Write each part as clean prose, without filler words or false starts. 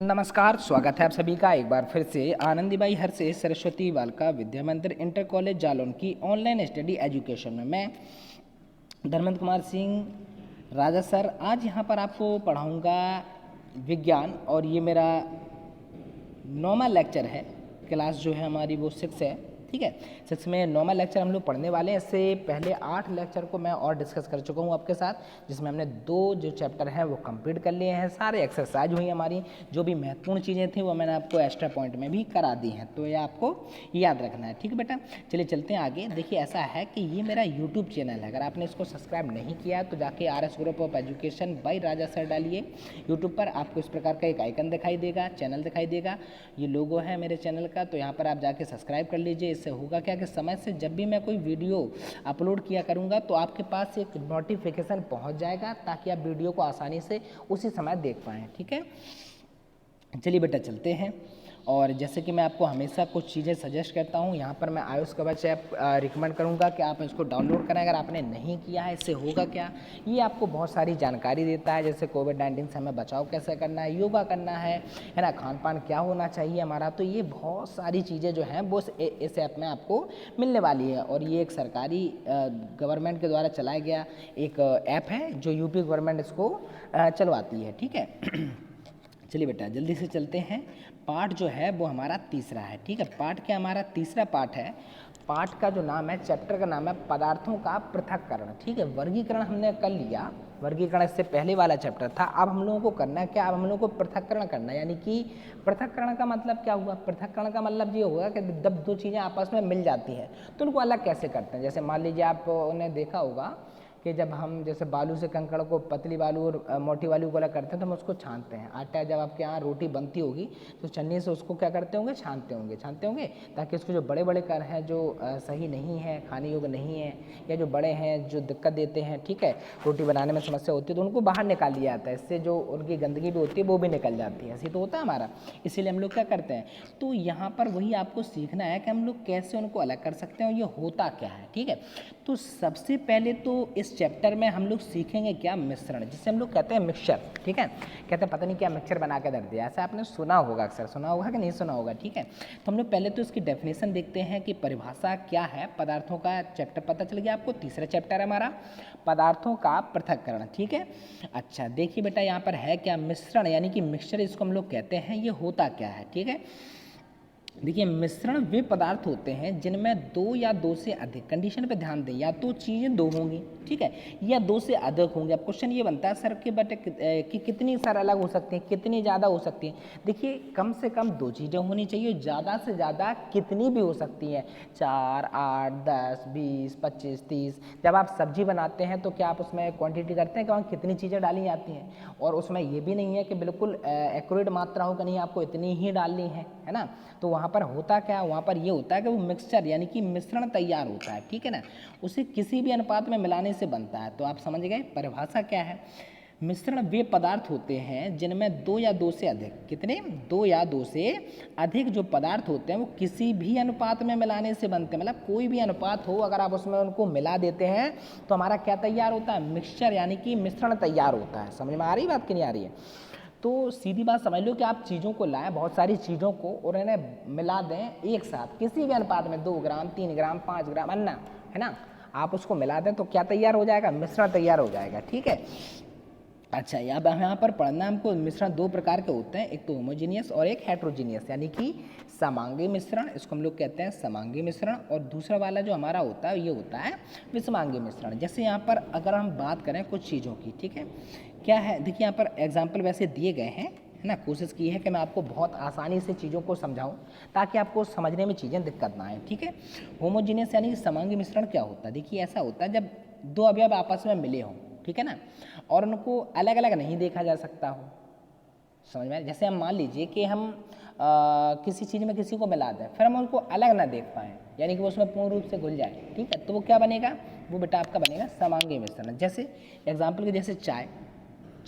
नमस्कार, स्वागत है आप सभी का एक बार फिर से आनंदीबाई हरसे सरस्वती बालिका विद्या मंदिर इंटर कॉलेज जालौन की ऑनलाइन स्टडी एजुकेशन में। मैं धर्मेंद्र कुमार सिंह राजा सर आज यहाँ पर आपको पढ़ाऊँगा विज्ञान, और ये मेरा 9वां लेक्चर है। क्लास जो है हमारी वो 6 है, ठीक है। 6 में 9वां लेक्चर हम लोग पढ़ने वाले हैं। इससे पहले 8 लेक्चर को मैं और डिस्कस कर चुका हूँ आपके साथ, जिसमें हमने 2 जो चैप्टर हैं वो कंप्लीट कर लिए हैं। सारे एक्सरसाइज हुई हमारी, जो भी महत्वपूर्ण चीज़ें थी वो मैंने आपको एक्स्ट्रा पॉइंट में भी करा दी हैं, तो ये आपको याद रखना है, ठीक है बेटा। चलिए चलते हैं आगे। देखिए ऐसा है कि ये मेरा यूट्यूब चैनल है, अगर आपने इसको सब्सक्राइब नहीं किया है तो जाके RS group of education by Raja sir डालिए यूट्यूब पर। आपको इस प्रकार का एक आइकन दिखाई देगा, चैनल दिखाई देगा, ये लोगो है मेरे चैनल का, तो यहाँ पर आप जाके सब्सक्राइब कर लीजिए। इससे होगा क्या कि समय से जब भी मैं कोई वीडियो अपलोड किया करूँगा तो आपके पास एक नोटिफिकेशन पहुँच जाएगा, ताकि आप वीडियो को आसानी से उसी समय देख पाएँ, ठीक है। चलिए बेटा चलते हैं। और जैसे कि मैं आपको हमेशा कुछ चीज़ें सजेस्ट करता हूँ, यहाँ पर मैं आयुष कवच ऐप रिकमेंड करूँगा कि आप इसको डाउनलोड करें अगर आपने नहीं किया है। इससे होगा क्या, ये आपको बहुत सारी जानकारी देता है, जैसे कोविड-19 से हमें बचाव कैसे करना है, योगा करना है ना, खान पान क्या होना चाहिए हमारा। तो ये बहुत सारी चीज़ें जो हैं वो इस ऐप में आपको मिलने वाली है। और ये एक सरकारी गवर्नमेंट के द्वारा चलाया गया एक ऐप है, जो यूपी गवर्नमेंट इसको चलवाती है, ठीक है। चलिए बेटा जल्दी से चलते हैं। पाठ जो है वो हमारा तीसरा है, ठीक है। पाठ क्या हमारा तीसरा पाठ है। पाठ का जो नाम है, चैप्टर का नाम है पदार्थों का पृथक्करण, ठीक है। वर्गीकरण हमने कर लिया, वर्गीकरण इससे पहले वाला चैप्टर था। अब हम लोगों को करना है क्या, अब हम लोगों को पृथक्करण करना है। यानी कि पृथक्करण का मतलब क्या हुआ, पृथक्करण का मतलब ये होगा कि जब 2 चीज़ें आपस में मिल जाती हैं तो उनको अलग कैसे करते हैं। जैसे मान लीजिए आपने देखा होगा कि जब हम जैसे बालू से कंकड़ को, पतली बालू और मोटी बालू को अलग करते हैं तो हम उसको छानते हैं। आटा जब आपके यहाँ रोटी बनती होगी तो छन्नी से उसको क्या करते होंगे, छानते होंगे, ताकि उसके जो बड़े बड़े कण हैं जो सही नहीं है, खाने योग्य नहीं है, या जो बड़े हैं जो दिक्कत देते हैं, ठीक है, रोटी बनाने में समस्या होती है, तो उनको बाहर निकाल लिया जाता है। इससे जो उनकी गंदगी भी होती है वो भी निकल जाती है। ऐसे तो होता है हमारा, इसीलिए हम लोग क्या करते हैं। तो यहाँ पर वही आपको सीखना है कि हम लोग कैसे उनको अलग कर सकते हैं और ये होता क्या है, ठीक है। तो सबसे पहले तो इस चैप्टर में हम लोग सीखेंगे क्या, मिश्रण, जिसे हम लोग कहते हैं मिक्सचर, ठीक है। कहते हैं पता नहीं क्या मिक्सचर बना के दे दिया, ऐसा आपने सुना होगा, अक्सर सुना होगा कि नहीं सुना होगा, ठीक है। तो हम लोग पहले तो इसकी डेफिनेशन देखते हैं कि परिभाषा क्या है। पदार्थों का चैप्टर पता चल गया आपको, तीसरा चैप्टर है हमारा पदार्थों का पृथक्करण, ठीक है। अच्छा देखिए बेटा यहाँ पर है क्या, मिश्रण यानी कि मिक्सचर इसको हम लोग कहते हैं। ये होता क्या है, ठीक है। देखिए मिश्रण वे पदार्थ होते हैं जिनमें 2 या 2 से अधिक, कंडीशन पे ध्यान दें, या तो चीज़ें 2 होंगी, ठीक है, या 2 से अधिक होंगे। अब क्वेश्चन ये बनता है सर कि बट कि कितनी सर अलग हो सकती हैं, कितनी ज़्यादा हो सकती हैं। देखिए कम से कम 2 चीज़ें होनी चाहिए, ज़्यादा से ज़्यादा कितनी भी हो सकती हैं, 4, 8, 10, 20, 25, 30। जब आप सब्जी बनाते हैं तो क्या आप उसमें क्वांटिटी करते हैं कि वहाँ कितनी चीज़ें डाली जाती हैं, और उसमें ये भी नहीं है कि बिल्कुल एक्यूरेट मात्रा हो कि नहीं आपको इतनी ही डालनी है ना। तो वहाँ पर होता क्या है, वहाँ पर ये होता है कि वो मिक्सचर यानी कि मिश्रण तैयार होता है, ठीक है ना। उसे किसी भी अनुपात में मिलाने से बनता है। तो आप समझ गए परिभाषा क्या है। मिश्रण वे पदार्थ होते हैं जिनमें 2 या 2 से अधिक, कितने, 2 या 2 से अधिक जो पदार्थ होते हैं वो किसी भी अनुपात में मिलाने से बनते हैं। मतलब कोई भी अनुपात हो, अगर आप उसमें उनको मिला देते हैं तो हमारा क्या तैयार होता है, मिक्सचर यानी कि मिश्रण तैयार होता है। समझ में आ रही बात कि नहीं आ रही है। तो सीधी बात समझ लो कि आप चीज़ों को लाएं, बहुत सारी चीज़ों को, और इन्हें मिला दें एक साथ किसी भी अनुपात में, 2 ग्राम, 3 ग्राम, 5 ग्राम अन्ना, है ना। आप उसको मिला दें तो क्या तैयार हो जाएगा, मिश्रण तैयार हो जाएगा, ठीक है। अच्छा यहाँ पर पढ़ना हमको, मिश्रण 2 प्रकार के होते हैं, एक तो होमोजीनियस और एक हेट्रोजीनियस, यानी कि समांगी मिश्रण, इसको हम लोग कहते हैं समांगी मिश्रण। और दूसरा वाला जो हमारा होता है ये होता है विषमांगी मिश्रण। जैसे यहाँ पर अगर हम बात करें कुछ चीज़ों की, ठीक है, क्या है, देखिए यहाँ पर एग्जाम्पल वैसे दिए गए हैं, है ना। कोशिश की है कि मैं आपको बहुत आसानी से चीज़ों को समझाऊं ताकि आपको समझने में चीज़ें दिक्कत ना आए, ठीक है। होमोजीनियस यानी कि समांगी मिश्रण क्या होता है, देखिए ऐसा होता है जब 2 अवयव आपस में मिले हों, ठीक है ना, और उनको अलग अलग नहीं देखा जा सकता हो। समझ में, जैसे हम मान लीजिए कि हम किसी चीज़ में किसी को मिला दें, फिर हम उनको अलग ना देख पाएँ, यानी कि वो उसमें पूर्ण रूप से घुल जाए, ठीक है, तो वो क्या बनेगा, वो बेटा आपका बनेगा समांगी मिश्रण। जैसे एग्जाम्पल के जैसे चाय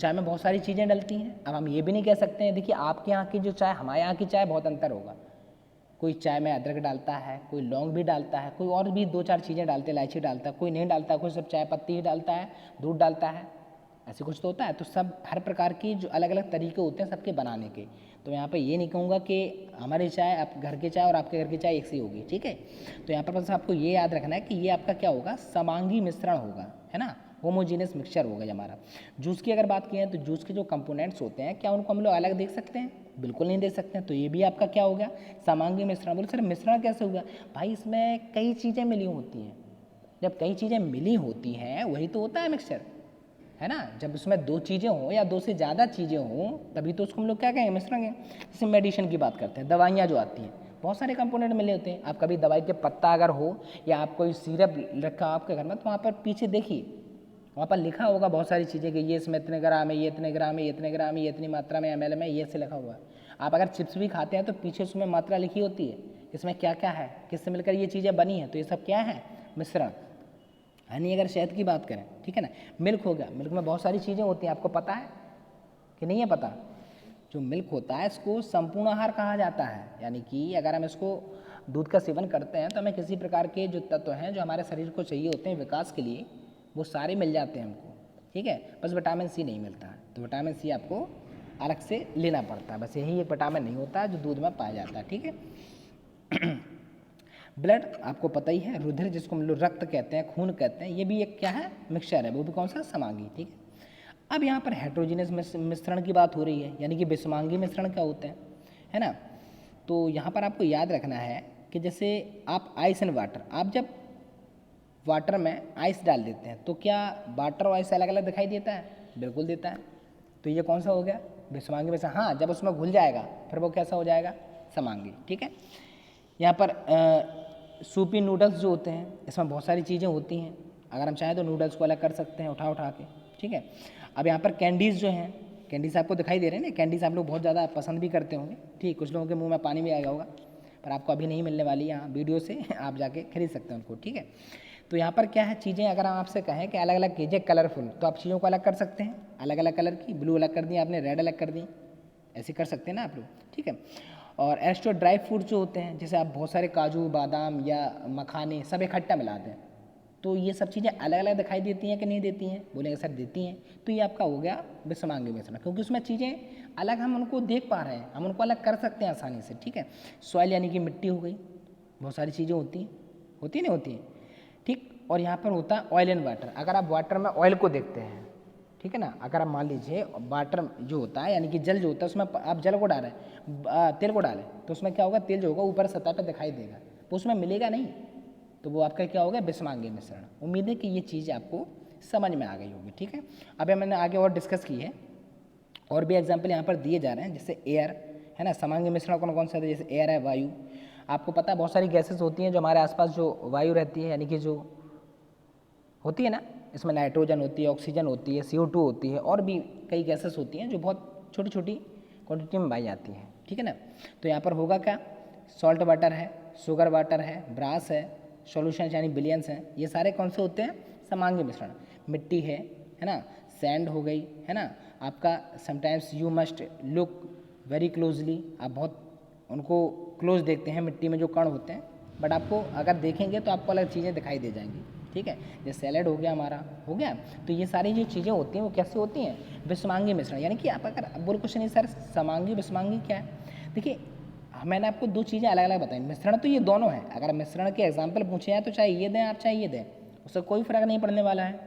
में बहुत सारी चीज़ें डलती हैं। अब हम ये भी नहीं कह सकते हैं, देखिए आपके यहाँ की जो चाय, हमारे यहाँ की चाय बहुत अंतर होगा। कोई चाय में अदरक डालता है, कोई लौंग भी डालता है, कोई और भी 2-4 चीज़ें डालते हैं, इलायची डालता है, कोई नहीं डालता, कोई सब चाय पत्ती ही डालता है, दूध डालता है, ऐसे कुछ तो होता है। तो सब हर प्रकार की जो अलग अलग तरीके होते हैं सबके बनाने के। तो यहाँ पे ये नहीं कहूँगा कि हमारी चाय आप घर की चाय और आपके घर की चाय एक सी होगी, ठीक है। तो यहाँ पर बस आपको ये याद रखना है कि ये आपका क्या होगा, समांगी मिश्रण होगा, है ना, होमोजीनियस मिक्सचर होगा ये हमारा। जूस की अगर बात की है तो जूस के जो कंपोनेंट्स होते हैं क्या उनको हम लोग अलग देख सकते हैं? बिल्कुल नहीं देख सकते हैं। तो ये भी आपका क्या हो गया, समांगी मिश्रण। बोले सर मिश्रण कैसे होगा? भाई इसमें कई चीज़ें मिली होती हैं। जब कई चीज़ें मिली होती हैं वही तो होता है मिक्सचर, है ना। जब उसमें दो चीज़ें हों या दो से ज़्यादा चीज़ें हों तभी तो उसको हम लोग क्या कहेंगे, मिश्रण कहेंगे। जैसे मेडिसिन की बात करते हैं, दवाइयाँ जो आती हैं बहुत सारे कंपोनेंट मिले होते हैं। आप कभी दवाई के पत्ता अगर हो या आप कोई सिरप रखा आपके घर में तो वहाँ पर पीछे देखिए, वहाँ पर लिखा होगा बहुत सारी चीज़ें कि ये इसमें इतने ग्राम है, ये इतने ग्राम है, ये इतने ग्राम है, ये इतनी मात्रा में ml में, ये से लिखा हुआ है। आप अगर चिप्स भी खाते हैं तो पीछे उसमें मात्रा लिखी होती है, इसमें क्या क्या है, किससे मिलकर ये चीज़ें बनी हैं। तो ये सब क्या है, मिश्रण। यानी अगर शहद की बात करें, ठीक है ना, मिल्क हो गया, मिल्क में बहुत सारी चीज़ें होती हैं, आपको पता है कि नहीं है पता? जो मिल्क होता है इसको संपूर्ण आहार कहा जाता है। यानी कि अगर हम इसको दूध का सेवन करते हैं तो हमें किसी प्रकार के जो तत्व हैं जो हमारे शरीर को चाहिए होते हैं विकास के लिए, वो सारे मिल जाते हैं हमको, ठीक है। बस विटामिन सी नहीं मिलता है, तो विटामिन सी आपको अलग से लेना पड़ता है। बस यही एक विटामिन नहीं होता है जो दूध में पाया जाता है, ठीक है। ब्लड आपको पता ही है, रुधिर जिसको हम लोग रक्त कहते हैं, खून कहते हैं, ये भी एक क्या है, मिक्सचर है, वो भी कौन सा, समांगी, ठीक है। अब यहाँ पर हेट्रोजीनियस मिश्रण की बात हो रही है, यानी कि विषमांगी मिश्रण क्या होते हैं, है ना। तो यहाँ पर आपको याद रखना है कि जैसे आप आइस एंड वाटर, आप जब वाटर में आइस डाल देते हैं तो क्या वाटर और आइस अलग अलग दिखाई देता है? बिल्कुल देता है। तो ये कौन सा हो गया, विषमांगी मिश्रण। हाँ, जब उसमें घुल जाएगा फिर वो कैसा हो जाएगा, समांगी, ठीक है। यहाँ पर सूपी नूडल्स जो होते हैं इसमें बहुत सारी चीज़ें होती हैं, अगर हम चाहें तो नूडल्स को अलग कर सकते हैं उठा उठा के, ठीक है। अब यहाँ पर कैंडीज़ जो हैं, कैंडीज़ आपको दिखाई दे रहे हैं ना, कैंडीज़ आप लोग बहुत ज़्यादा पसंद भी करते होंगे, ठीक। कुछ लोगों के मुंह में पानी भी आ गया होगा, पर आपको अभी नहीं मिलने वाली, यहाँ वीडियो से आप जाके खरीद सकते हैं उनको, ठीक है। तो यहाँ पर क्या है, चीज़ें अगर हम आपसे कहें कि अलग अलग कीजिए कलरफुल, तो आप चीज़ों को अलग कर सकते हैं, अलग अलग कलर की, ब्लू अलग कर दी आपने, रेड अलग कर दी, ऐसे कर सकते हैं ना आप लोग, ठीक है। और एक्स्ट्रा ड्राई फ्रूट जो होते हैं, जैसे आप बहुत सारे काजू बादाम या मखाने सब इकट्ठा मिलाते हैं, तो ये सब चीज़ें अलग अलग दिखाई देती हैं कि नहीं देती हैं? बोलेंगे सर देती हैं। तो ये आपका हो गया विषमांगी मिश्रण, क्योंकि उसमें चीज़ें अलग हम उनको देख पा रहे हैं, हम उनको अलग कर सकते हैं आसानी से, ठीक है। सॉइल यानी कि मिट्टी हो गई, बहुत सारी चीज़ें होती नहीं होती हैं, ठीक। और यहाँ पर होता है ऑयल एंड वाटर। अगर आप वाटर में ऑयल को देखते हैं, ठीक है ना, अगर आप मान लीजिए वाटर जो होता है यानी कि जल जो होता है उसमें आप जल को डालें, तेल को डालें, तो उसमें क्या होगा, तेल जो होगा ऊपर सतह पर दिखाई देगा, तो उसमें मिलेगा नहीं, तो वो आपका क्या होगा, विषमांगी मिश्रण। उम्मीद है कि ये चीज़ आपको समझ में आ गई होगी, ठीक है। अब मैंने आगे और डिस्कस की है, और भी एग्जाम्पल यहाँ पर दिए जा रहे हैं, जैसे एयर, है ना, समांगी मिश्रण कौन कौन सा है, जैसे एयर है, वायु। आपको पता है बहुत सारी गैसेस होती हैं जो हमारे आसपास जो वायु रहती है, यानी कि जो होती है ना, इसमें नाइट्रोजन होती है, ऑक्सीजन होती है, CO2 होती है, और भी कई गैसेस होती हैं जो बहुत छोटी छोटी क्वांटिटी में पाई जाती हैं, ठीक है ना। तो यहाँ पर होगा क्या, सॉल्ट वाटर है, शुगर वाटर है, ब्रास है, सॉल्यूशन यानी बिलियंस हैं, ये सारे कौन से होते हैं, समांगी मिश्रण। मिट्टी है ना, सैंड हो गई, है ना। आपका sometimes you must look very closely, आप बहुत उनको क्लोज देखते हैं, मिट्टी में जो कण होते हैं, बट आपको अगर देखेंगे तो आपको अलग चीज़ें दिखाई दे जाएंगी, ठीक है। जैसे सैलेड हो गया हमारा, हो गया। तो ये सारी जो चीज़ें होती हैं वो कैसे होती हैं, विषमांगी मिश्रण। यानी कि आप अगर बोल कुछ नहीं सर समांगी विषमांगी क्या है, देखिए मैंने आपको दो चीज़ें अलग अलग बताई, मिश्रण तो ये दोनों है। अगर मिश्रण के एग्जाम्पल पूछे हैं तो चाहे ये दें आप चाहे ये दें, उससे कोई फर्क नहीं पड़ने वाला है,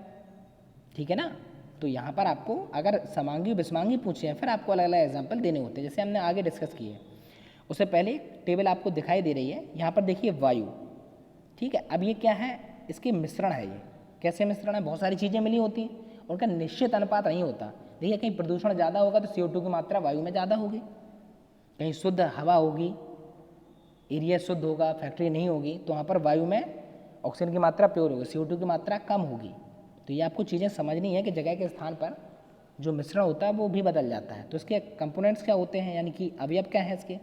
ठीक है ना। तो यहाँ पर आपको अगर समांगी विषमांगी पूछे हैं फिर आपको अलग अलग एग्जाम्पल देने होते हैं, जैसे हमने आगे डिस्कस किए। उससे पहले एक टेबल आपको दिखाई दे रही है, यहाँ पर देखिए वायु, ठीक है। अब ये क्या है, इसके मिश्रण है, ये कैसे मिश्रण है, बहुत सारी चीज़ें मिली होती हैं, उनका निश्चित अनुपात नहीं होता। देखिए कहीं प्रदूषण ज़्यादा होगा तो CO2 की मात्रा वायु में ज़्यादा होगी, कहीं शुद्ध हवा होगी, एरिया शुद्ध होगा, फैक्ट्री नहीं होगी, तो वहाँ पर वायु में ऑक्सीजन की मात्रा प्योर होगी, CO2 की मात्रा कम होगी। तो ये आपको चीज़ें समझनी है कि जगह के स्थान पर जो मिश्रण होता है वो भी बदल जाता है। तो इसके कंपोनेंट्स क्या होते हैं, यानी कि अवयव क्या है इसके,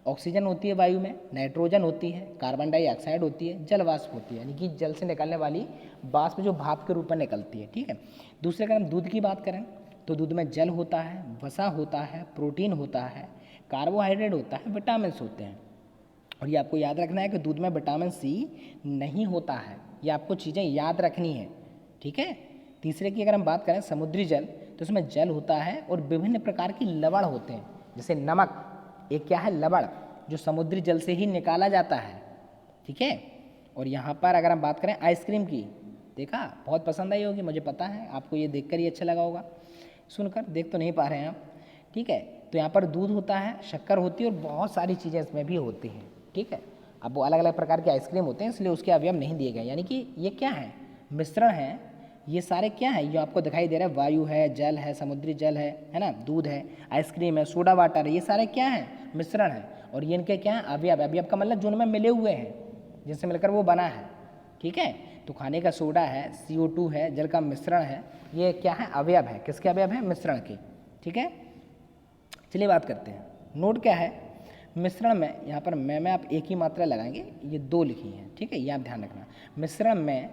ऑक्सीजन होती है वायु में, नाइट्रोजन होती है, कार्बन डाइऑक्साइड होती है, जल वाष्प होती है, यानी कि जल से निकलने वाली वाष्प जो भाप के रूप में निकलती है, ठीक है। दूसरे अगर हम दूध की बात करें तो दूध में जल होता है, वसा होता है, प्रोटीन होता है, कार्बोहाइड्रेट होता है, विटामिन होते हैं। और ये आपको याद रखना है कि दूध में विटामिन C नहीं होता है, ये आपको चीज़ें याद रखनी है, ठीक है। तीसरे की अगर हम बात करें समुद्री जल, तो इसमें जल होता है और विभिन्न प्रकार की लवण होते हैं, जैसे नमक एक क्या है, लवण, जो समुद्री जल से ही निकाला जाता है, ठीक है। और यहाँ पर अगर हम बात करें आइसक्रीम की, देखा बहुत पसंद आई होगी, मुझे पता है आपको ये देखकर ही अच्छा लगा होगा, सुनकर देख तो नहीं पा रहे हैं आप, ठीक है। तो यहाँ पर दूध होता है, शक्कर होती है और बहुत सारी चीज़ें इसमें भी होती हैं, ठीक है। अब वो अलग अलग प्रकार के आइसक्रीम होते हैं, इसलिए उसके अवयव नहीं दिए गए, यानी कि ये क्या है, मिश्रण है। ये सारे क्या है, जो आपको दिखाई दे रहा है, वायु है, जल है, समुद्री जल है ना, दूध है, आइसक्रीम है, सोडा वाटर है, ये सारे क्या है, मिश्रण है। और ये इनके क्या है, अवयव। अवयव का मतलब जो उनमें मिले हुए हैं, जिनसे मिलकर वो बना है, ठीक है। तो खाने का सोडा है, CO2 है, जल का मिश्रण है, ये क्या है, अवयव है। किसके अवयव है, मिश्रण के, ठीक है। चलिए बात करते हैं, नोट क्या है मिश्रण में। यहाँ पर में आप एक ही मात्रा लगाएंगे, ये 2 लिखी हैं, ठीक है, ये आप ध्यान रखना। मिश्रण में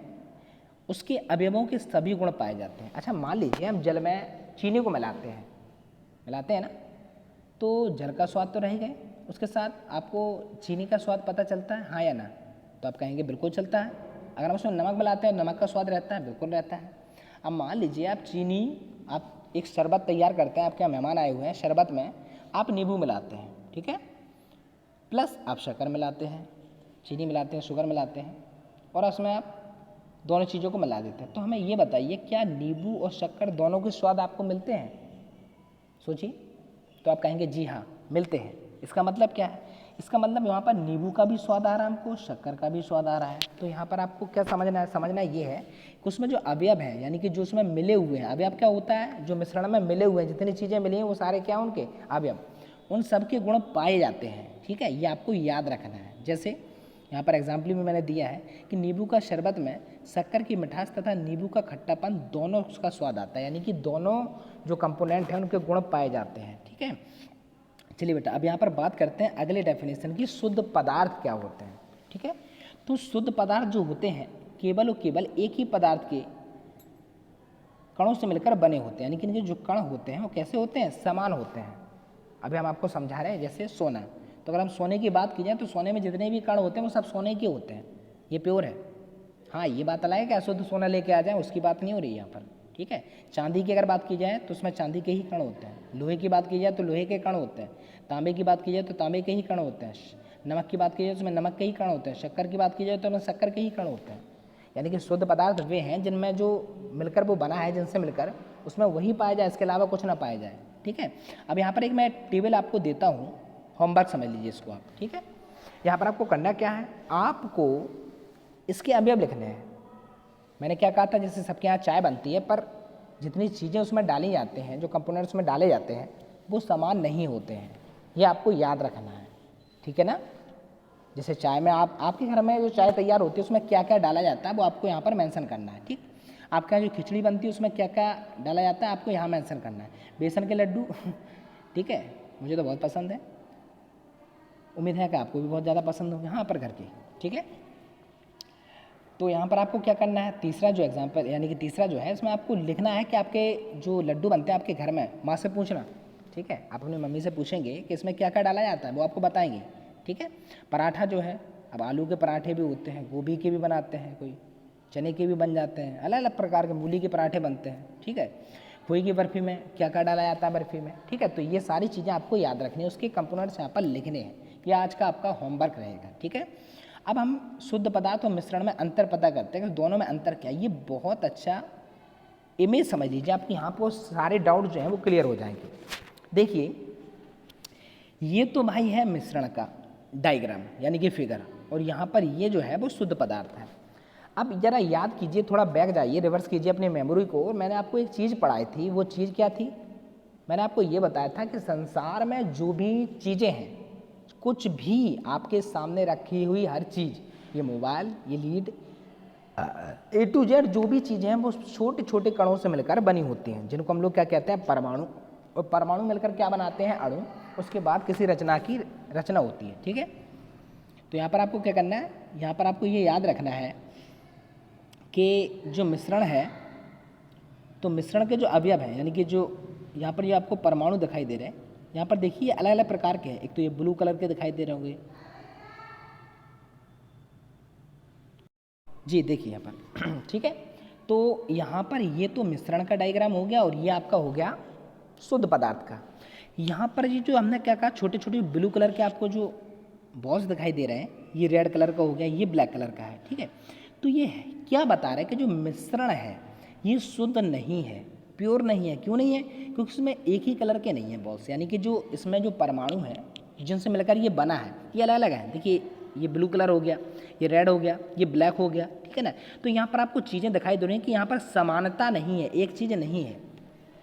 उसके अवयवों के सभी गुण पाए जाते हैं। अच्छा मान लीजिए हम जल में चीनी को मिलाते हैं ना, तो जल का स्वाद तो रह गए, उसके साथ आपको चीनी का स्वाद पता चलता है, हाँ या ना, तो आप कहेंगे बिल्कुल चलता है। अगर हम उसमें नमक मिलाते हैं, नमक का स्वाद रहता है, बिल्कुल रहता है। अब मान लीजिए आप एक शरबत तैयार करते हैं, आपके यहाँ मेहमान आए हुए हैं, शरबत में आप नींबू मिलाते हैं, ठीक है, प्लस आप शक्कर मिलाते हैं, चीनी मिलाते हैं, शुगर मिलाते हैं, और उसमें आप दोनों चीज़ों को मिला देते हैं। तो हमें ये बताइए, क्या नींबू और शक्कर दोनों के स्वाद आपको मिलते हैं? सोचिए। तो आप कहेंगे जी हाँ मिलते हैं। इसका मतलब क्या है? इसका मतलब यहाँ पर नींबू का भी स्वाद आ रहा है हमको, शक्कर का भी स्वाद आ रहा है। तो यहाँ पर आपको क्या समझना है? समझना ये है कि उसमें जो अवयव है, यानी कि जो उसमें मिले हुए हैं, अवयव क्या होता है, जो मिश्रण में मिले हुए हैं, जितनी चीज़ें मिली हैं वो सारे क्या उनके अवयव, उन सब के गुण पाए जाते हैं, ठीक है। ये आपको याद रखना है। जैसे यहाँ पर एग्जाम्पल में मैंने दिया है कि नींबू का शरबत में शक्कर की मिठास तथा नींबू का खट्टापन दोनों उसका स्वाद आता है, यानी कि दोनों जो कंपोनेंट हैं उनके गुण पाए जाते हैं, ठीक है। चलिए बेटा, अब यहाँ पर बात करते हैं अगले डेफिनेशन की, शुद्ध पदार्थ क्या होते हैं, ठीक है। तो शुद्ध पदार्थ जो होते हैं केवल और केवल एक ही पदार्थ के कणों से मिलकर बने होते हैं, यानी कि इनके जो कण होते हैं वो कैसे होते हैं? समान होते हैं। अभी हम आपको समझा रहे हैं, जैसे सोना, तो अगर हम सोने की बात की जाए तो सोने में जितने भी कण होते हैं वो सब सोने के होते हैं, ये प्योर है। हाँ, ये बात अलग है कि अशुद्ध सोना लेके आ जाए, उसकी बात नहीं हो रही यहाँ पर, ठीक है। चांदी की अगर बात की जाए तो उसमें चांदी के ही कण होते हैं, लोहे की बात की जाए तो लोहे के कण होते हैं, तांबे की बात की जाए तो तांबे के ही कण होते हैं, नमक की बात की जाए तो उसमें नमक के ही कण होते हैं, शक्कर की बात की जाए तो उसमें शक्कर के ही कण होते हैं। यानी कि शुद्ध पदार्थ वे हैं जिनमें जो मिलकर वो बना है, जिनसे मिलकर उसमें वही पाया जाए, इसके अलावा कुछ ना पाया जाए, ठीक है। अब यहाँ पर एक मैं टेबल आपको देता हूँ, होमवर्क समझ लीजिए इसको आप, ठीक है। यहाँ पर आपको करना क्या है, आपको इसके अवयव लिखने हैं। मैंने क्या कहा था, जैसे सबके यहाँ चाय बनती है, पर जितनी चीज़ें उसमें डाली जाते हैं, जो कंपोनेंट्स में डाले जाते हैं, वो समान नहीं होते हैं, ये आपको याद रखना है, ठीक है ना। जैसे चाय में आपके घर में जो चाय तैयार होती है उसमें क्या क्या डाला जाता है वो आपको यहाँ पर मेंशन करना है, ठीक। आपके यहाँ जो खिचड़ी बनती है उसमें क्या क्या डाला जाता है आपको यहाँ मेंशन करना है। बेसन के लड्डू ठीक है, मुझे तो बहुत पसंद है, उम्मीद है कि आपको भी बहुत ज़्यादा पसंद होंगे यहाँ पर घर के, ठीक है। तो यहाँ पर आपको क्या करना है, तीसरा जो एग्जाम्पल यानी कि तीसरा जो है इसमें आपको लिखना है कि आपके जो लड्डू बनते हैं आपके घर में, माँ से पूछना, ठीक है। आप अपनी मम्मी से पूछेंगे कि इसमें क्या क्या डाला जाता है, वो आपको बताएंगे, ठीक है। पराठा जो है, अब आलू के पराठे भी होते हैं, गोभी के भी बनाते हैं, कोई चने के भी बन जाते हैं, अलग अलग प्रकार के मूली के पराठे बनते हैं, ठीक है। खोई की बर्फ़ी में क्या क्या डाला जाता है बर्फ़ी में, ठीक है। तो ये सारी चीज़ें आपको याद रखनी है, उसके कंपोनेंट्स यहाँ पर लिखने हैं, ये आज का आपका होमवर्क रहेगा, ठीक है। अब हम शुद्ध पदार्थ और मिश्रण में अंतर पता करते हैं कि दोनों में अंतर क्या है। ये बहुत अच्छा इमेज समझ लीजिए, आपके यहाँ पर सारे डाउट जो हैं वो क्लियर हो जाएंगे। देखिए, ये तो भाई है मिश्रण का डायग्राम यानी कि फिगर, और यहाँ पर ये जो है वो शुद्ध पदार्थ है। अब जरा याद कीजिए, थोड़ा बैक जाइए, रिवर्स कीजिए अपनी मेमोरी को, और मैंने आपको एक चीज़ पढ़ाई थी, वो चीज़ क्या थी? मैंने आपको ये बताया था कि संसार में जो भी चीज़ें हैं, कुछ भी आपके सामने रखी हुई हर चीज़, ये मोबाइल, ये लीड, A to Z जो भी चीज़ें हैं वो छोटे छोटे कणों से मिलकर बनी होती हैं, जिनको हम लोग क्या कहते हैं, परमाणु। और परमाणु मिलकर क्या बनाते हैं, अणु। उसके बाद किसी रचना की रचना होती है, ठीक है। तो यहाँ पर आपको क्या करना है, यहाँ पर आपको ये याद रखना है कि जो मिश्रण है, तो मिश्रण के जो अवयव हैं, यानी कि जो यहाँ पर ये आपको परमाणु दिखाई दे रहे हैं, यहाँ पर देखिए अलग अलग प्रकार के हैं। एक तो ये ब्लू कलर के दिखाई दे रहे होंगे जी, देखिए यहाँ पर ठीक है। तो यहाँ पर ये तो मिश्रण का डायग्राम हो गया और ये आपका हो गया शुद्ध पदार्थ का। यहाँ पर ये जो हमने क्या कहा, छोटे छोटे ब्लू कलर के आपको जो बॉल्स दिखाई दे रहे हैं, ये रेड कलर का हो गया, ये ब्लैक कलर का है, ठीक है। तो ये क्या बता रहा है कि जो मिश्रण है ये शुद्ध नहीं है, प्योर नहीं है। क्यों नहीं है? क्योंकि इसमें एक ही कलर के नहीं है बॉल्स, यानी कि जो इसमें जो परमाणु है जिनसे मिलकर ये बना है ये अलग अलग है। देखिए ये ब्लू कलर हो गया, ये रेड हो गया, ये ब्लैक हो गया, ठीक है ना। तो यहाँ पर आपको चीज़ें दिखाई दे रही हैं कि यहाँ पर समानता नहीं है, एक चीज़ नहीं है।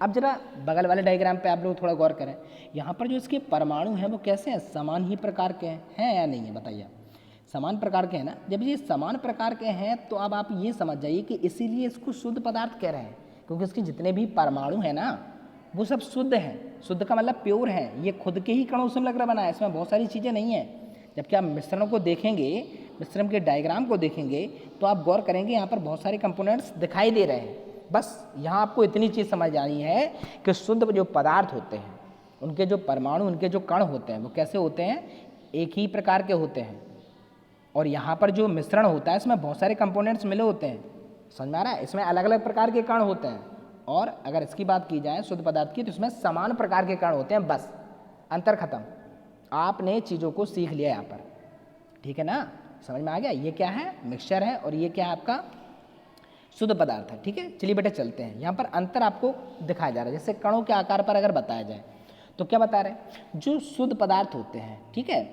अब जरा बगल वाले डायग्राम पे आप लोग थोड़ा गौर करें, यहाँ पर जो इसके परमाणु हैं वो कैसे हैं, समान ही प्रकार के हैं या नहीं है, बताइए। समान प्रकार के हैं ना। जब ये समान प्रकार के हैं तो अब आप ये समझ जाइए कि इसीलिए इसको शुद्ध पदार्थ कह रहे हैं, क्योंकि इसके जितने भी परमाणु हैं ना वो सब शुद्ध हैं। शुद्ध का मतलब प्योर है, ये खुद के ही कणों से मिलकर बना है, इसमें बहुत सारी चीज़ें नहीं हैं। जबकि आप मिश्रण को देखेंगे, मिश्रण के डायग्राम को देखेंगे तो आप गौर करेंगे यहाँ पर बहुत सारे कंपोनेंट्स दिखाई दे रहे हैं। बस यहाँ आपको इतनी चीज़ समझ आनी है कि शुद्ध जो पदार्थ होते हैं उनके जो परमाणु, उनके जो कण होते हैं वो कैसे होते हैं, एक ही प्रकार के होते हैं। और यहाँ पर जो मिश्रण होता है इसमें बहुत सारे कंपोनेंट्स मिले होते हैं, समझ में आ रहा है। इसमें अलग अलग प्रकार के कण होते हैं, और अगर इसकी बात की जाए शुद्ध पदार्थ की तो इसमें समान प्रकार के कण होते हैं। बस अंतर खत्म। आपने चीज़ों को सीख लिया यहाँ पर, ठीक है ना, समझ में आ गया। ये क्या है, मिक्सचर है, और ये क्या है आपका शुद्ध पदार्थ है, ठीक है। चलिए बेटा चलते हैं, यहाँ पर अंतर आपको दिखाया जा रहा है। जैसे कणों के आकार पर अगर बताया जाए तो क्या बता रहे हैं, जो शुद्ध पदार्थ होते हैं, ठीक है,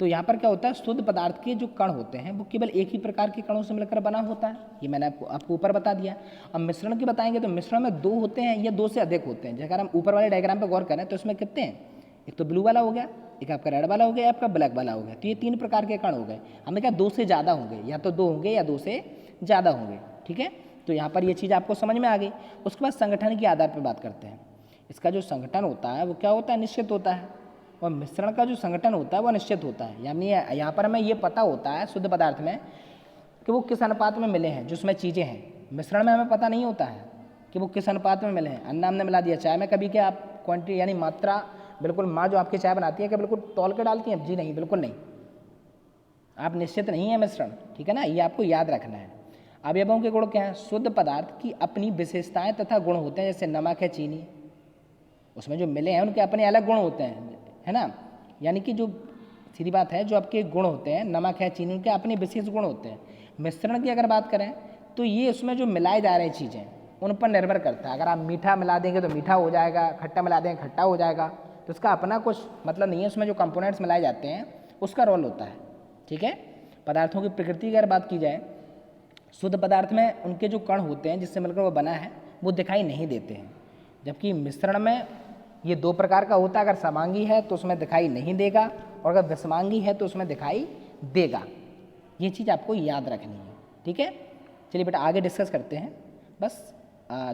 तो यहाँ पर क्या होता है, शुद्ध पदार्थ के जो कण होते हैं वो केवल एक ही प्रकार के कणों से मिलकर बना होता है। ये मैंने आपको ऊपर बता दिया। अब मिश्रण की बताएंगे तो मिश्रण में दो होते हैं या दो से अधिक होते हैं। अगर हम ऊपर वाले डायग्राम पर गौर करें तो इसमें कितने हैं, एक तो ब्लू वाला हो गया, एक आपका रेड वाला हो गया, आपका ब्लैक वाला हो गया। तो ये तीन प्रकार के कण हो गए। हमने कहा दो से ज़्यादा होंगे, या तो दो होंगे या दो से ज़्यादा होंगे, ठीक है। तो यहाँ पर ये चीज़ आपको समझ में आ गई। उसके बाद संगठन के आधार पर बात करते हैं। इसका जो संगठन होता है वो क्या होता है, निश्चित होता है, और मिश्रण का जो संगठन होता है वो निश्चित होता है। यानी यहाँ पर हमें ये पता होता है शुद्ध पदार्थ में कि वो किस अनुपात में मिले हैं, जो उसमें चीज़ें हैं। मिश्रण में हमें पता नहीं होता है कि वो किस अनुपात में मिले हैं। अन्ना हमने मिला दिया चाय में, कभी क्या आप क्वांटिटी यानी मात्रा, बिल्कुल माँ जो आपकी चाय बनाती है क्या बिल्कुल तौल के डालती हैं? जी नहीं, बिल्कुल नहीं। आप निश्चित नहीं है मिश्रण, ठीक है ना, ये आपको याद रखना है। अवयवों के गुण क्या हैं, शुद्ध पदार्थ की अपनी विशेषताएं तथा गुण होते हैं। जैसे नमक है, चीनी, उसमें जो मिले हैं उनके अपने अलग गुण होते हैं, है ना। यानी कि जो सीधी बात है, जो आपके गुण होते हैं, नमक है, चीनी, उनके अपने विशेष गुण होते हैं। मिश्रण की अगर बात करें तो ये उसमें जो मिलाए जा रहे चीज़ें उन पर निर्भर करता है। अगर आप मीठा मिला देंगे तो मीठा हो जाएगा, खट्टा मिला देंगे खट्टा हो जाएगा, तो उसका अपना कुछ मतलब नहीं है। उसमें जो कंपोनेंट्स मिलाए जाते हैं उसका रोल होता है, ठीक है। पदार्थों की प्रकृति की अगर बात की जाए, शुद्ध पदार्थ में उनके जो कण होते हैं जिससे मिलकर वो बना है वो दिखाई नहीं देते हैं। जबकि मिश्रण में ये दो प्रकार का होता है। अगर समांगी है तो उसमें दिखाई नहीं देगा, और अगर विषमांगी है तो उसमें दिखाई देगा। ये चीज़ आपको याद रखनी है, ठीक है। चलिए बेटा आगे डिस्कस करते हैं। बस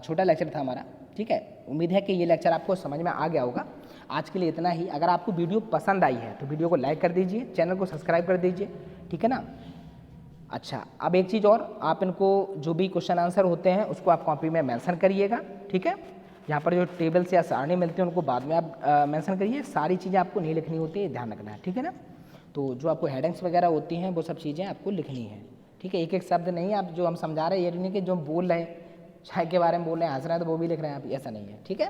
छोटा लेक्चर था हमारा, ठीक है। उम्मीद है कि ये लेक्चर आपको समझ में आ गया होगा। आज के लिए इतना ही। अगर आपको वीडियो पसंद आई है तो वीडियो को लाइक कर दीजिए, चैनल को सब्सक्राइब कर दीजिए, ठीक है ना। अच्छा, अब एक चीज़ और, आप इनको जो भी क्वेश्चन आंसर होते हैं उसको आप कॉपी में मेंशन करिएगा, ठीक है। यहाँ पर जो टेबल्स या सारणी मिलती हैं उनको बाद में आप मेंशन करिए। सारी चीज़ें आपको नहीं लिखनी होती है, ध्यान रखना है, ठीक है ना। तो जो आपको हेडिंग्स वगैरह होती हैं वो सब चीज़ें आपको लिखनी है, ठीक है। एक एक शब्द नहीं, आप जो हम समझा रहे हैं ये नहीं कि जो बोल रहे हैं चाय के बारे में बोल रहे हैं, हंस रहे हैं तो वो भी लिख रहे हैं आप, ऐसा नहीं है, ठीक है।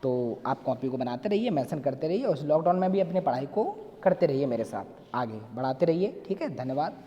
तो आप कॉपी को बनाते रहिए, मेंशन करते रहिए, और उस लॉकडाउन में भी अपनी पढ़ाई को करते रहिए, मेरे साथ आगे बढ़ाते रहिए, ठीक है। धन्यवाद।